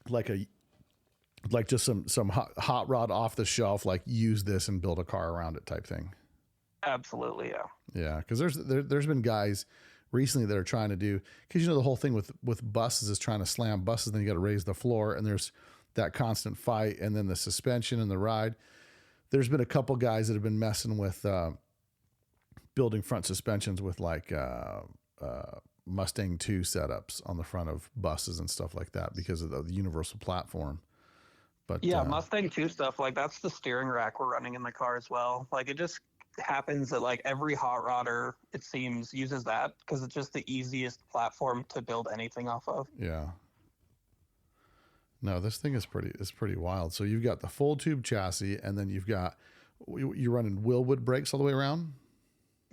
Like just some hot rod off the shelf, like use this and build a car around it type thing. Absolutely, yeah. Yeah, because there's been guys recently that are trying to do, because the whole thing with buses is trying to slam buses, then you got to raise the floor, and there's that constant fight, and then the suspension and the ride. There's been a couple guys that have been messing with building front suspensions with like Mustang 2 setups on the front of buses and stuff like that because of the universal platform. But yeah, Mustang 2 stuff, like that's the steering rack we're running in the car as well. Like it just happens that like every hot rodder, it seems, uses that because it's just the easiest platform to build anything off of. Yeah. No, this thing is pretty wild. So you've got the full tube chassis, and then you're running Willwood brakes all the way around?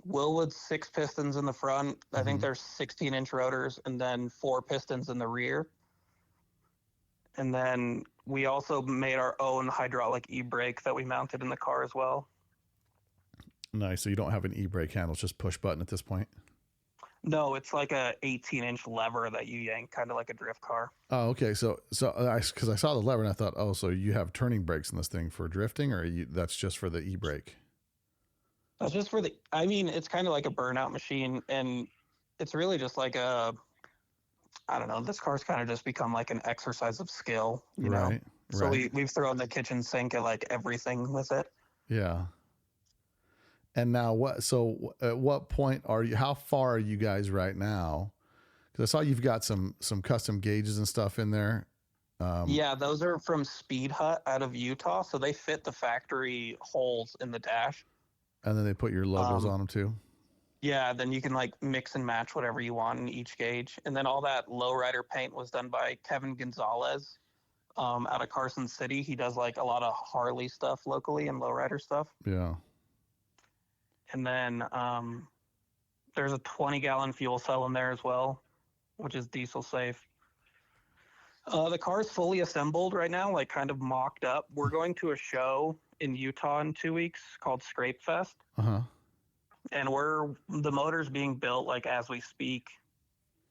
Willwood 6 pistons in the front. I think there's 16-inch rotors, and then 4 pistons in the rear. And then we also made our own hydraulic e-brake that we mounted in the car as well. Nice. So you don't have an e-brake handle, it's just push button at this point? No, it's like a 18-inch lever that you yank, kind of like a drift car. Oh, okay. So because I saw the lever and I thought, oh, so you have turning brakes in this thing for drifting, or that's just for the e-brake? That's just for I mean, it's kind of like a burnout machine, and it's really just like I don't know, this car's kind of just become like an exercise of skill, you know? Right. So Right. we've thrown the kitchen sink at like everything with it. Yeah. And now at what point how far are you guys right now? Cause I saw you've got some custom gauges and stuff in there. Yeah, those are from Speed Hut out of Utah. So they fit the factory holes in the dash. And then they put your logos on them too. Yeah, then you can like mix and match whatever you want in each gauge. And then all that lowrider paint was done by Kevin Gonzalez out of Carson City. He does like a lot of Harley stuff locally and lowrider stuff. Yeah. And then there's a 20-gallon fuel cell in there as well, which is diesel safe. The car is fully assembled right now, like kind of mocked up. We're going to a show in Utah in 2 weeks called Scrape Fest. Uh-huh. And the motor's being built like as we speak.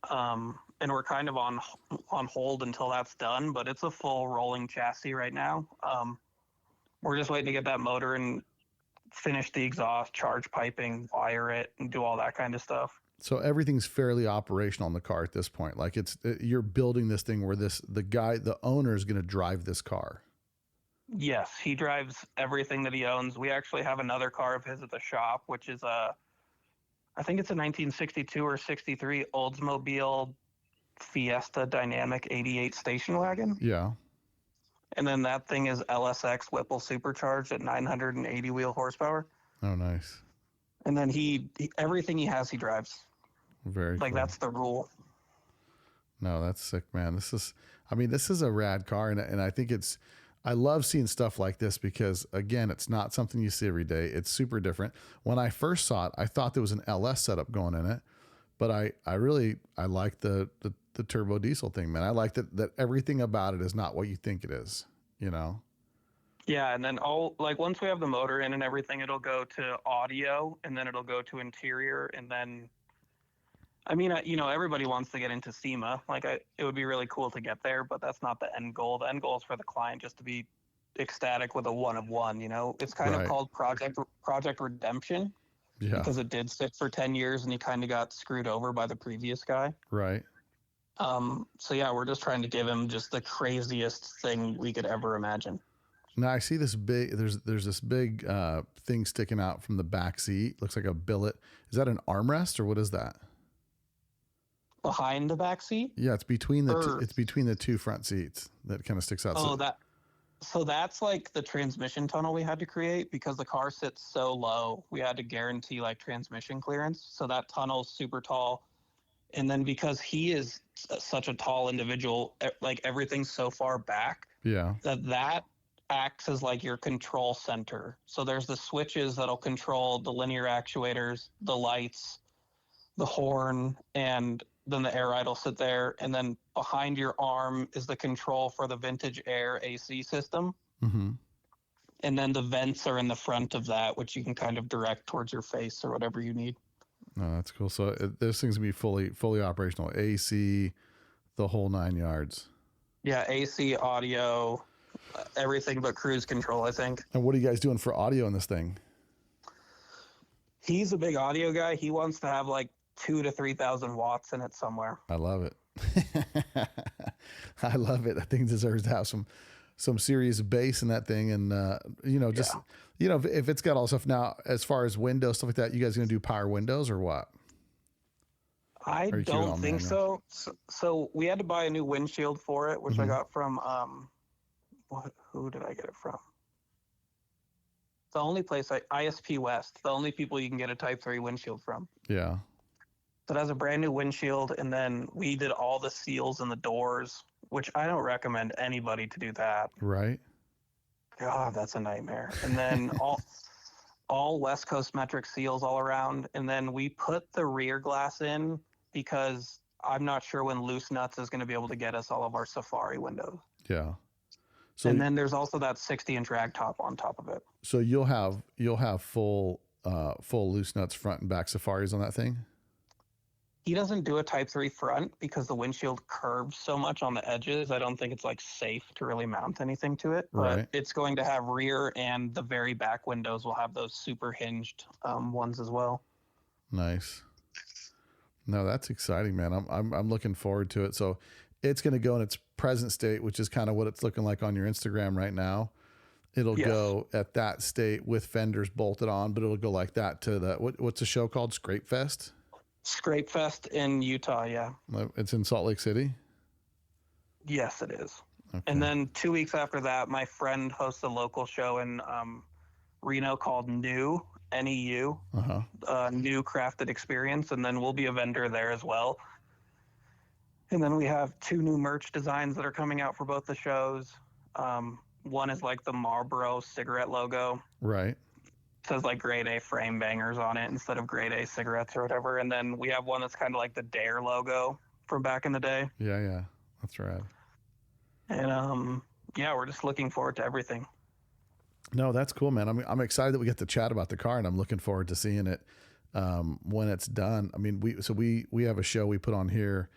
And we're kind of on hold until that's done, but it's a full rolling chassis right now. We're just waiting to get that motor and finish the exhaust, charge piping, wire it, and do all that kind of stuff. So everything's fairly operational in the car at this point. Like you're building this thing where the owner is going to drive this car. Yes, he drives everything that he owns. We actually have another car of his at the shop, which is I think it's a 1962 or 63 Oldsmobile Fiesta Dynamic 88 station wagon. Yeah. And then that thing is LSX Whipple supercharged at 980 wheel horsepower. Oh, nice. And then he everything he has, he drives. Very like cool. That's the rule. No, that's sick, man. This is a rad car. And I think I love seeing stuff like this because again, it's not something you see every day. It's super different. When I first saw it, I thought there was an LS setup going in it, but I like the turbo diesel thing, man. I like that everything about it is not what you think it is, you know? Yeah. And then once we have the motor in and everything, it'll go to audio and then it'll go to interior. And then, I mean, everybody wants to get into SEMA. It would be really cool to get there, but that's not the end goal. The end goal is for the client just to be ecstatic with a one of one, you know? It's kind of called Project Redemption. Yeah. Because it did sit for 10 years and he kind of got screwed over by the previous guy. Right. So yeah, we're just trying to give him just the craziest thing we could ever imagine. Now I see this there's this big thing sticking out from the back seat. Looks like a billet. Is that an armrest or what is that? Behind the back seat? Yeah, it's between the two front seats that kind of sticks out. So that's like the transmission tunnel we had to create because the car sits so low. We had to guarantee like transmission clearance. So that tunnel's super tall. And then because he is such a tall individual, like everything's so far back. Yeah. That acts as like your control center. So there's the switches that'll control the linear actuators, the lights, the horn, and then the air ride will sit there. And then behind your arm is the control for the vintage air AC system. Mm-hmm. And then the vents are in the front of that, which you can kind of direct towards your face or whatever you need. Oh, that's cool. So this thing's gonna be fully operational. AC, the whole 9 yards. Yeah, AC, audio, everything but cruise control, I think. And what are you guys doing for audio in this thing? He's a big audio guy. He wants to have like 2,000 to 3,000 watts in it somewhere. I love it. I love it. I think it deserves to have some serious bass in that thing. And, if it's got all stuff now, as far as windows, stuff like that, you guys going to do power windows or what? I don't think so. So we had to buy a new windshield for it, which I got from, who did I get it from? The only place, ISP West, the only people you can get a Type 3 windshield from. Yeah. So it has a brand new windshield, and then we did all the seals in the doors, which I don't recommend anybody to do that. Right. God, that's a nightmare. And then all West Coast metric seals all around, and then we put the rear glass in because I'm not sure when Loose Nuts is going to be able to get us all of our Safari windows. Yeah. So, and then there's also that 60-inch rag top on top of it. So you'll have full Loose Nuts front and back Safaris on that thing? He doesn't do a Type 3 front because the windshield curves so much on the edges. I don't think it's like safe to really mount anything to it, but Right. it's going to have rear, and the very back windows will have those super hinged ones as well. Nice. No, that's exciting, man. I'm looking forward to it. So it's going to go in its present state, which is kind of what it's looking like on your Instagram right now. It'll Yes. go at that state with fenders bolted on, but it'll go like that to the what's the show called? Scrape Fest? Scrape Fest in Utah, yeah. It's in Salt Lake City. Yes, it is. Okay. And then 2 weeks after that, my friend hosts a local show in Reno called New, NEU, New Crafted Experience, and then we'll be a vendor there as well. And then we have 2 new merch designs that are coming out for both the shows. One is like the Marlboro cigarette logo. Right. It says like grade A frame bangers on it instead of grade A cigarettes or whatever. And then we have one that's kind of like the Dare logo from back in the day. Yeah. That's right. And yeah, we're just looking forward to everything. No, that's cool, man. I'm excited that we get to chat about the car, and I'm looking forward to seeing it when it's done. I mean, we have a show we put on here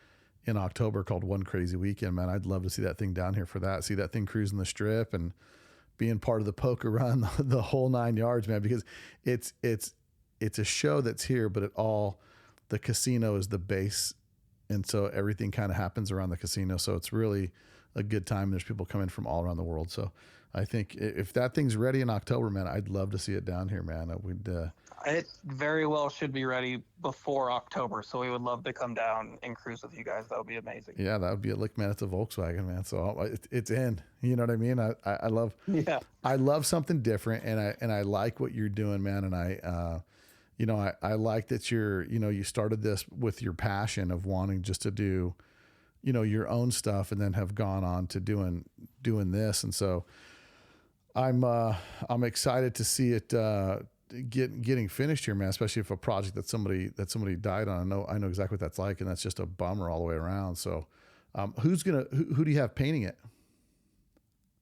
in October called One Crazy Weekend, man. I'd love to see that thing down here for that. See that thing cruising the strip and being part of the poker run, the whole 9 yards, man, because it's a show that's here, but the casino is the base. And so everything kind of happens around the casino. So it's really a good time. There's people coming from all around the world. So I think if that thing's ready in October, man, I'd love to see it down here, man. It very well should be ready before October, so we would love to come down and cruise with you guys. That would be amazing. Yeah, that would be a lick, man. It's a Volkswagen, man. So it's in. You know what I mean? I love something different, and I like what you're doing, man. And I like that you started this with your passion of wanting just to do, your own stuff, and then have gone on to doing this. And so I'm excited to see it getting finished here, man, especially if a project that somebody died on. I know exactly what that's like, and that's just a bummer all the way around. So who do you have painting it?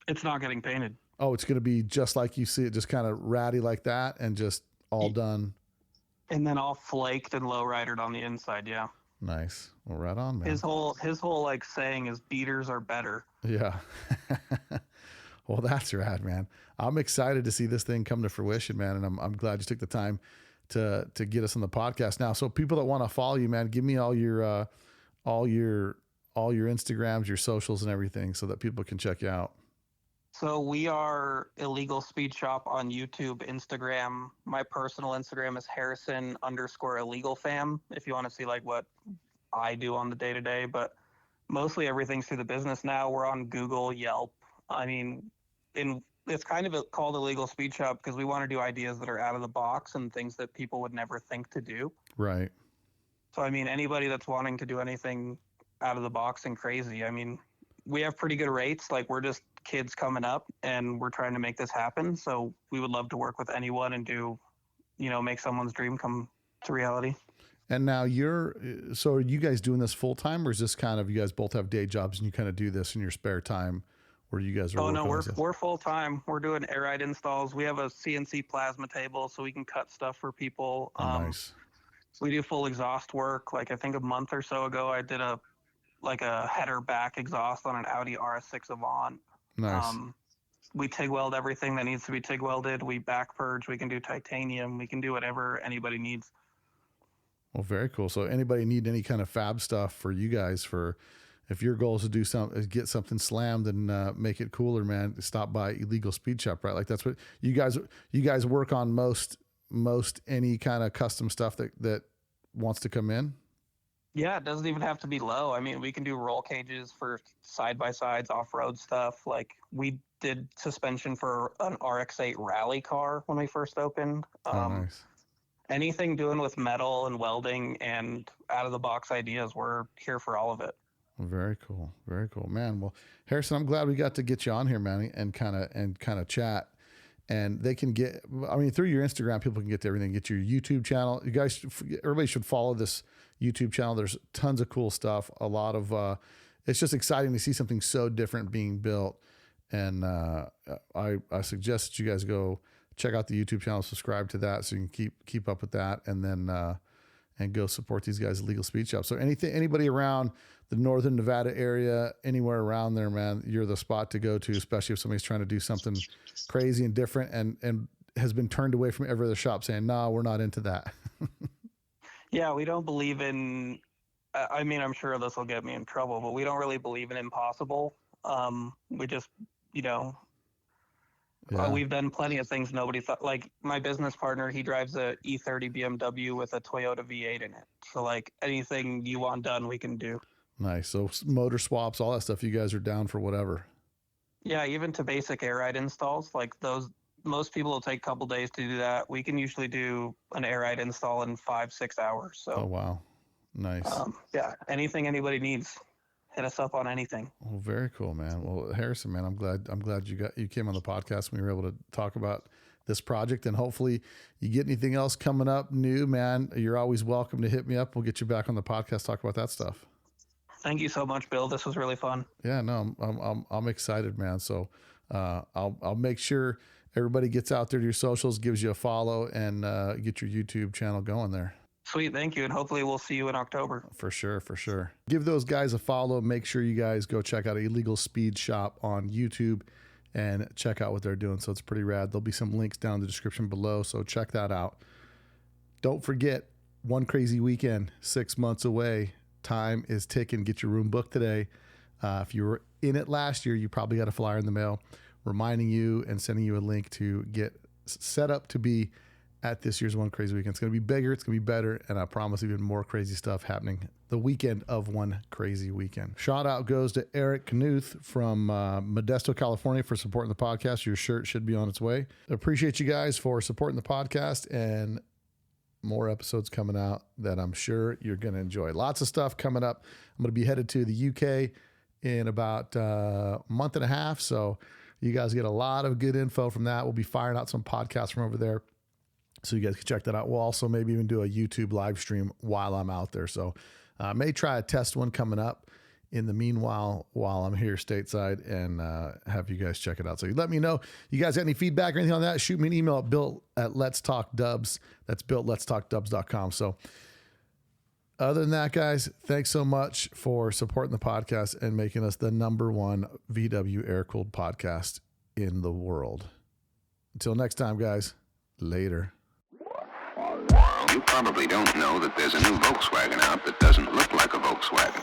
It's not getting painted. Oh, it's going to be just like you see it, just kind of ratty like that, and just all done. And then all flaked and low-ridered on the inside, yeah. Nice. Well, right on, man. His whole like saying is beaters are better. Yeah. Well, that's rad, man. I'm excited to see this thing come to fruition, man. And I'm glad you took the time to get us on the podcast now. So people that want to follow you, man, give me all your Instagrams, your socials and everything so that people can check you out. So we are Illegal Speed Shop on YouTube, Instagram. My personal Instagram is Harrison_illegalfam. If you want to see like what I do on the day to day, but mostly everything's through the business now. We're on Google, Yelp. I mean, it's kind of called Illegal Speed Shop because we want to do ideas that are out of the box and things that people would never think to do. Right. So, I mean, anybody that's wanting to do anything out of the box and crazy, I mean, we have pretty good rates. Like, we're just kids coming up and we're trying to make this happen. So we would love to work with anyone and make someone's dream come to reality. And now so are you guys doing this full time, or is this kind of, you guys both have day jobs and you kind of do this in your spare time? Where you guys are? Oh no, we're full time. We're doing air ride installs. We have a CNC plasma table so we can cut stuff for people. Nice. We do full exhaust work. Like I think a month or so ago, I did a header back exhaust on an Audi RS6 Avant. Nice. We TIG weld everything that needs to be TIG welded. We back purge. We can do titanium. We can do whatever anybody needs. Well, very cool. So anybody need any kind of fab stuff for you guys if your goal is to do get something slammed and make it cooler, man, stop by Illegal Speed Shop, right? Like that's what you guys work on most any kind of custom stuff that wants to come in. Yeah, it doesn't even have to be low. I mean, we can do roll cages for side-by-sides, off-road stuff. Like we did suspension for an RX-8 rally car when we first opened. Nice. Anything doing with metal and welding and out-of-the-box ideas, we're here for all of it. Very cool. Very cool, man. Well, Harrison, I'm glad we got to get you on here, man, and kind of chat. And they can through your Instagram, people can get to everything. Get your YouTube channel. You guys, everybody should follow this YouTube channel. There's tons of cool stuff. A lot of, it's just exciting to see something so different being built. And I suggest that you guys go check out the YouTube channel, subscribe to that so you can keep up with that. And then and go support these guys at Legal Speed Shop. So anybody around the Northern Nevada area, anywhere around there, man, you're the spot to go to, especially if somebody's trying to do something crazy and different and has been turned away from every other shop saying, no, we're not into that. Yeah, we don't believe in, I mean, I'm sure this will get me in trouble, but we don't really believe in impossible. We just, we've done plenty of things nobody thought. Like my business partner, he drives a E30 BMW with a Toyota V8 in it. So like anything you want done, we can do. Nice. So motor swaps, all that stuff, you guys are down for whatever. Yeah, even to basic air ride installs, like those, most people will take a couple days to do that. We can usually do an air ride install in 5-6 hours. So, oh, wow. Nice. Yeah, anything anybody needs, hit us up on anything. Oh, very cool, man. Well, Harrison, man, I'm glad you came on the podcast and we were able to talk about this project, and hopefully you get anything else coming up new, man. You're always welcome to hit me up. We'll get you back on the podcast, talk about that stuff. Thank you so much, Bill. This was really fun. Yeah, no, I'm excited, man. So, I'll make sure everybody gets out there to your socials, gives you a follow, and get your YouTube channel going there. Sweet. Thank you. And hopefully we'll see you in October. For sure. Give those guys a follow. Make sure you guys go check out Illegal Speed Shop on YouTube and check out what they're doing. So it's pretty rad. There'll be some links down in the description below. So check that out. Don't forget, One Crazy Weekend, 6 months away. Time is ticking. Get your room booked today. If you were in it last year, you probably got a flyer in the mail reminding you and sending you a link to get set up to be at this year's One Crazy Weekend. It's going to be bigger. It's going to be better. And I promise even more crazy stuff happening the weekend of One Crazy Weekend. Shout out goes to Eric Knuth from Modesto, California for supporting the podcast. Your shirt should be on its way. Appreciate you guys for supporting the podcast, and more episodes coming out that I'm sure you're going to enjoy. Lots of stuff coming up. I'm going to be headed to the UK in about a month and a half. So you guys get a lot of good info from that. We'll be firing out some podcasts from over there, so you guys can check that out. We'll also maybe even do a YouTube live stream while I'm out there. So I may try a test one coming up in the meanwhile while I'm here stateside, and have you guys check it out. So you let me know. You guys got any feedback or anything on that? Shoot me an email at bill@letstalkdubs. That's bill@letstalkdubs.com. So other than that, guys, thanks so much for supporting the podcast and making us the #1 VW air-cooled podcast in the world. Until next time, guys, later. You probably don't know that there's a new Volkswagen out that doesn't look like a Volkswagen.